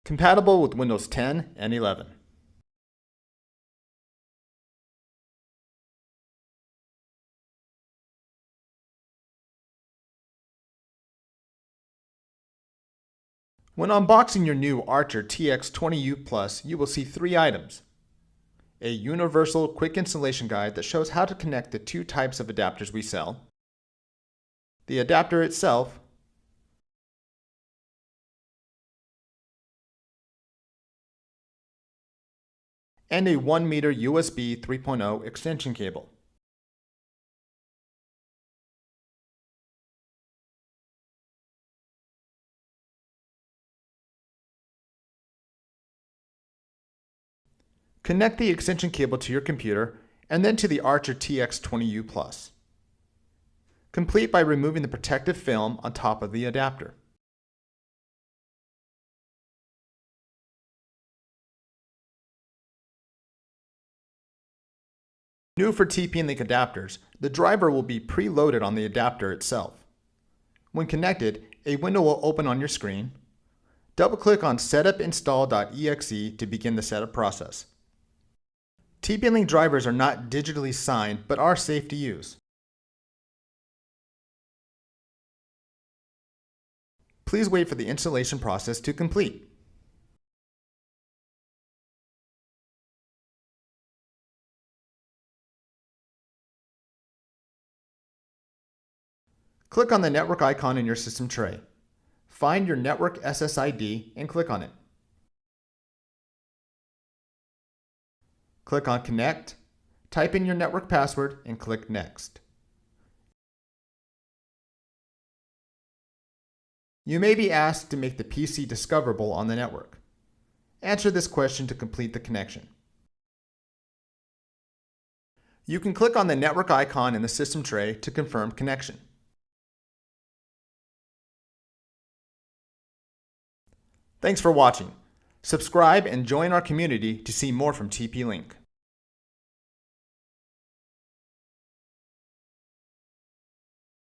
Compatible with Windows 10 and 11. When unboxing your new Archer TX20U Plus, you will see 3 items. A universal quick installation guide that shows how to connect the 2 types of adapters we sell, the adapter itself, and a 1 meter USB 3.0 extension cable. Connect the extension cable to your computer and then to the Archer TX20U Plus. Complete by removing the protective film on top of the adapter. New for TP-Link adapters, the driver will be preloaded on the adapter itself. When connected, a window will open on your screen. Double-click on setupinstall.exe to begin the setup process. TP-Link drivers are not digitally signed but are safe to use. Please wait for the installation process to complete. Click on the network icon in your system tray. Find your network SSID and click on it. Click on Connect, type in your network password, and click Next. You may be asked to make the PC discoverable on the network. Answer this question to complete the connection. You can click on the network icon in the system tray to confirm connection. Thanks for watching. Subscribe and join our community to see more from TP-Link.